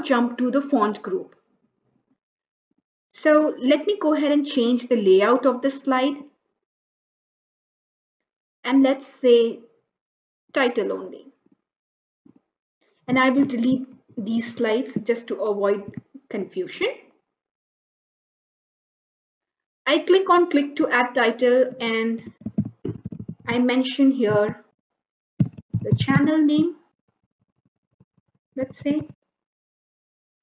jump to the font group. So let me go ahead and change the layout of the slide. And let's say title only. And I will delete these slides just to avoid confusion. I click on click to add title and I mention here the channel name. Let's say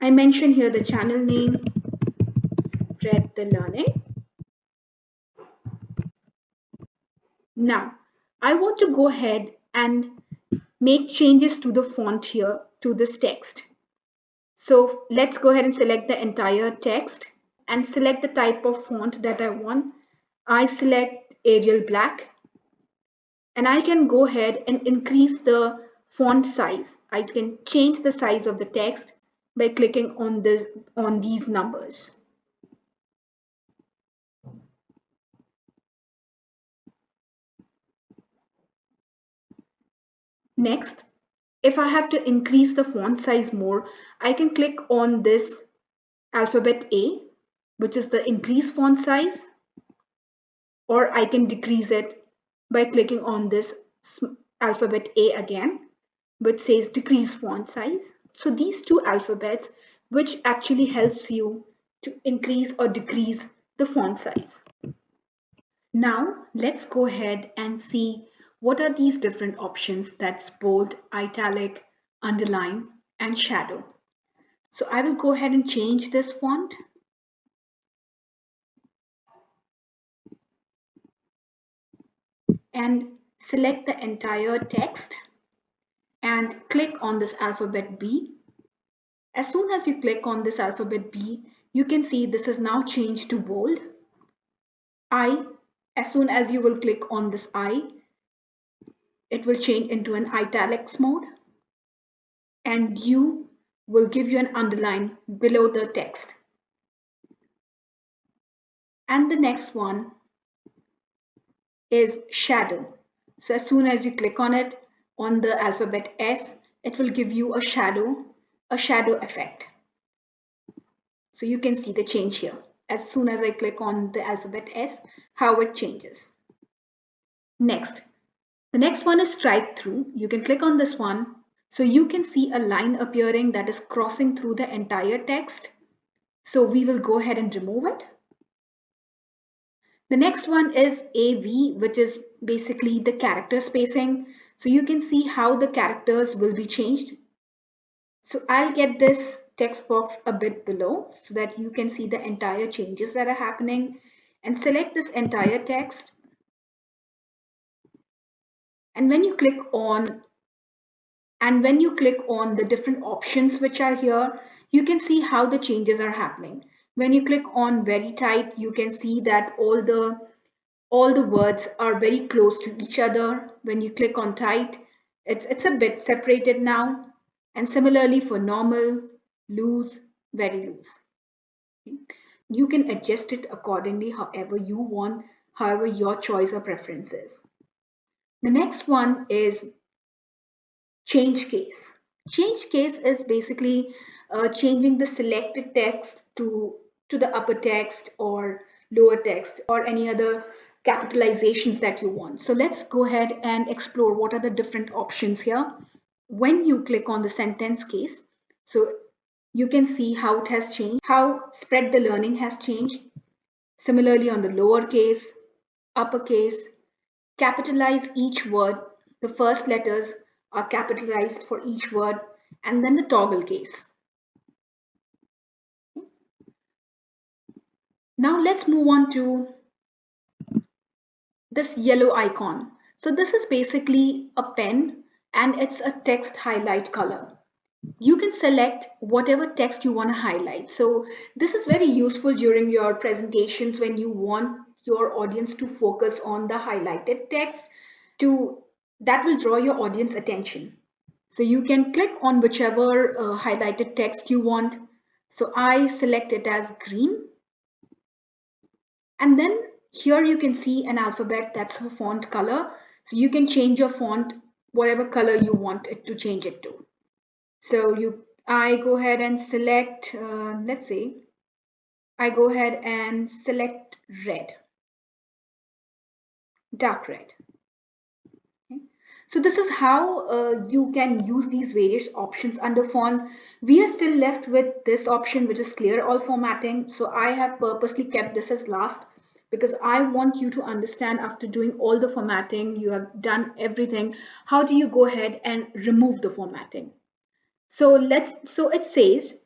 I mention here the channel name, Spread the Learning. Now I want to go ahead and make changes to the font here to this text. So let's go ahead and select the entire text and select the type of font that I want. I select Arial Black and I can go ahead and increase the font size. I can change the size of the text by clicking on these numbers. Next, if I have to increase the font size more, I can click on this alphabet A, which is the increase font size, or I can decrease it by clicking on this alphabet A again, which says decrease font size. So these two alphabets, which actually helps you to increase or decrease the font size. Now let's go ahead and see what are these different options, that's bold, italic, underline, and shadow. So I will go ahead and change this font. And select the entire text and click on this alphabet B. As soon as you click on this alphabet B, you can see this is now changed to bold. I, as soon as you will click on this I, it will change into an italics mode. And U will give you an underline below the text. And the next one is shadow. So as soon as you click on it, on the alphabet S, it will give you a shadow effect. So you can see the change here. As soon as I click on the alphabet S, how it changes. Next, the next one is strike through. You can click on this one. So you can see a line appearing that is crossing through the entire text. So we will go ahead and remove it. The next one is AV, which is basically the character spacing. So you can see how the characters will be changed. So I'll get this text box a bit below so that you can see the entire changes that are happening, and select this entire text. And when you click on the different options which are here, you can see how the changes are happening. When you click on very tight, you can see that all the words are very close to each other. When you click on tight, it's a bit separated now. And similarly for normal, loose, very loose. You can adjust it accordingly however you want, however your choice or preference is. The next one is change case. Change case is basically changing the selected text to the upper text or lower text or any other capitalizations that you want. So let's go ahead and explore what are the different options here. When you click on the sentence case, so you can see how it has changed, how spread the learning has changed. Similarly on the lower case, uppercase, capitalize each word. The first letters are capitalized for each word, and then the toggle case. Now let's move on to this yellow icon. So this is basically a pen and it's a text highlight color. You can select whatever text you want to highlight. So this is very useful during your presentations when you want your audience to focus on the highlighted text that will draw your audience attention. So you can click on whichever highlighted text you want. So I select it as green. And then here you can see an alphabet, that's a font color. So you can change your font, whatever color you want it to change it to. So I go ahead and select, let's say, I go ahead and select red, dark red. Okay. So this is how you can use these various options under font. We are still left with this option, which is clear all formatting. So I have purposely kept this as last because I want you to understand after doing all the formatting, you have done everything. How do you go ahead and remove the formatting? So it says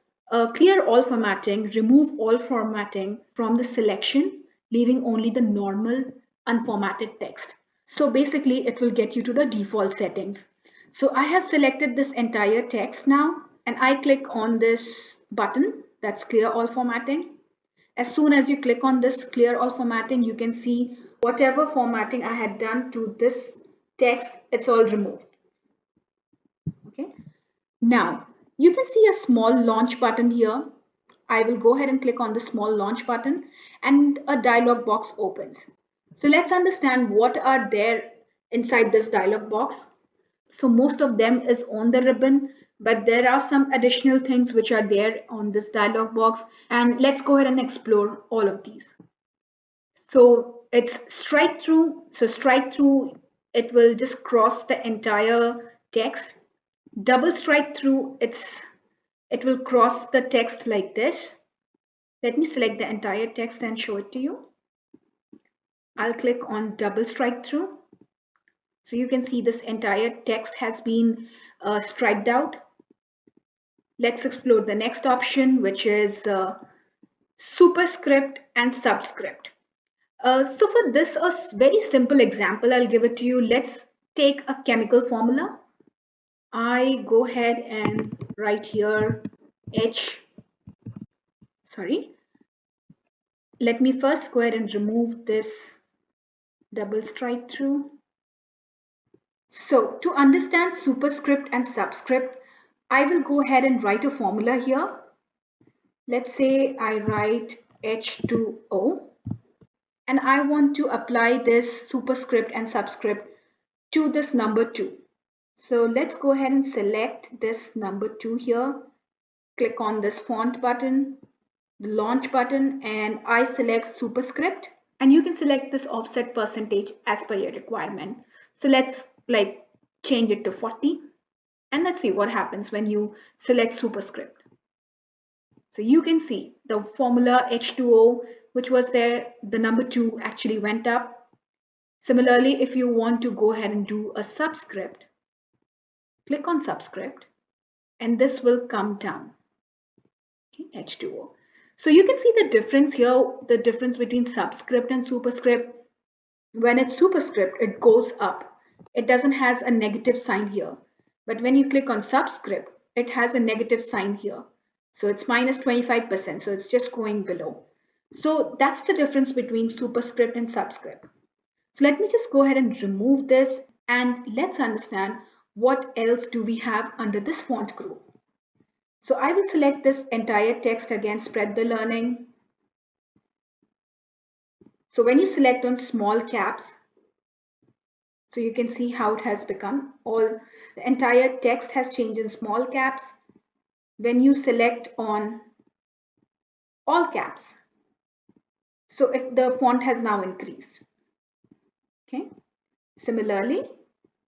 clear all formatting, remove all formatting from the selection, leaving only the normal unformatted text. So basically it will get you to the default settings. So I have selected this entire text now and I click on this button that's clear all formatting. As soon as you click on this clear all formatting, you can see whatever formatting I had done to this text, it's all removed. Okay. Now, you can see a small launch button here. I will go ahead and click on the small launch button and a dialog box opens. So let's understand what are there inside this dialog box. So most of them is on the ribbon, but there are some additional things which are there on this dialog box. And let's go ahead and explore all of these. So it's strike through. So strike through, it will just cross the entire text. Double strike through, it will cross the text like this. Let me select the entire text and show it to you. I'll click on double strike through. So you can see this entire text has been striked out. Let's explore the next option, which is superscript and subscript. So for this, a very simple example, I'll give it to you. Let's take a chemical formula. I go ahead and write here let me first go ahead and remove this double strike through. So to understand superscript and subscript, I will go ahead and write a formula here. Let's say I write H2O and I want to apply this superscript and subscript to this number 2. So let's go ahead and select this number 2 here. Click on this font button, the launch button, and I select superscript. And you can select this offset percentage as per your requirement. So let's like change it to 40 and let's see what happens when you select superscript. So you can see the formula H2O, which was there, the number 2 actually went up. Similarly, if you want to go ahead and do a subscript, click on subscript and this will come down. Okay, H2O. So you can see the difference here, the difference between subscript and superscript. When it's superscript, it goes up. It doesn't has a negative sign here. But when you click on subscript, it has a negative sign here. So it's minus 25%. So it's just going below. So that's the difference between superscript and subscript. So let me just go ahead and remove this and let's understand what else do we have under this font group. So I will select this entire text again, spread the learning. So when you select on small caps, so you can see how it has become. The entire text has changed in small caps. When you select on all caps, so the font has now increased. Okay. Similarly,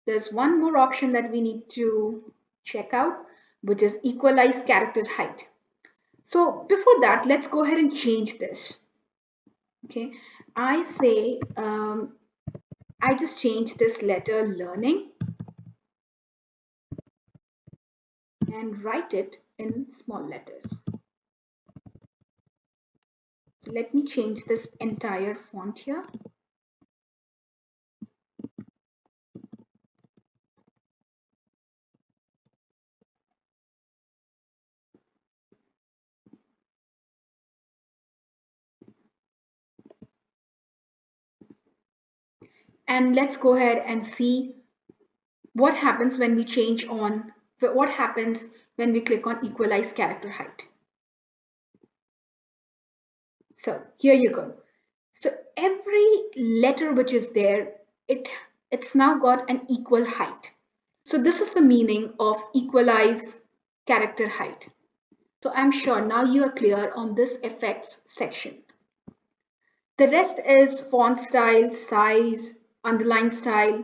there's one more option that we need to check out, which is equalize character height. So before that, let's go ahead and change this. Okay. I say, I just change this letter learning and write it in small letters. So let me change this entire font here. And let's go ahead and see what happens when we change on, what happens when we click on equalize character height. So here you go. So every letter which is there, it's now got an equal height. So this is the meaning of equalize character height. So I'm sure now you are clear on this effects section. The rest is font style, size, underline style,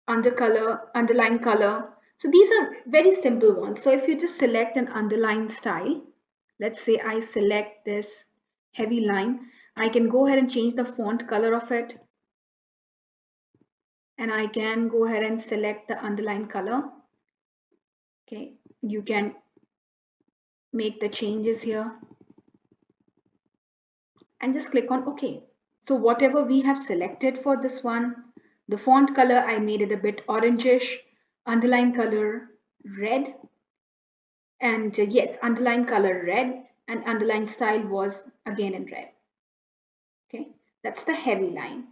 undercolor, underline color. So these are very simple ones. So if you just select an underline style, let's say I select this heavy line, I can go ahead and change the font color of it. And I can go ahead and select the underline color. Okay, you can make the changes here and just click on OK. So whatever we have selected for this one, the font color, I made it a bit orangish, underline color red, and yes, underline color red, and underline style was again in red. Okay, that's the heavy line.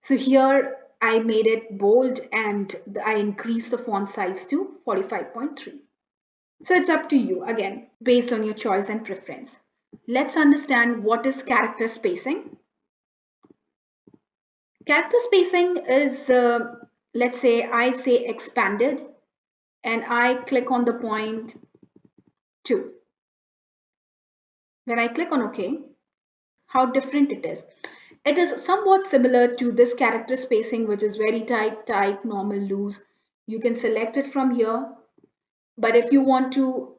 So here I made it bold and I increased the font size to 45.3. So it's up to you again, based on your choice and preference. Let's understand what is character spacing. Character spacing is, let's say I say expanded and I click on the point 2. When I click on OK, how different it is. It is somewhat similar to this character spacing, which is very tight, tight, normal, loose. You can select it from here. But if you want to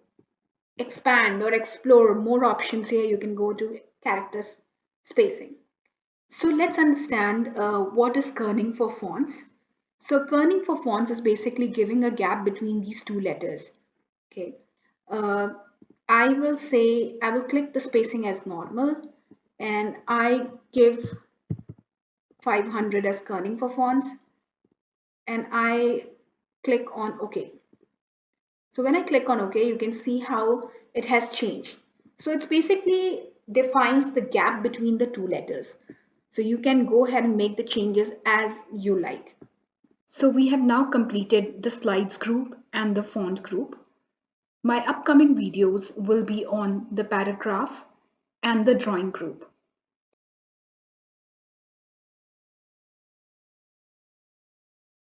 expand or explore more options here, you can go to character spacing. So let's understand what is kerning for fonts. So kerning for fonts is basically giving a gap between these two letters. Okay. Uh, I will say, I will click the spacing as normal and I give 500 as kerning for fonts and I click on OK. So when I click on OK, you can see how it has changed. So it's basically defines the gap between the two letters. So you can go ahead and make the changes as you like. So we have now completed the slides group and the font group. My upcoming videos will be on the paragraph and the drawing group.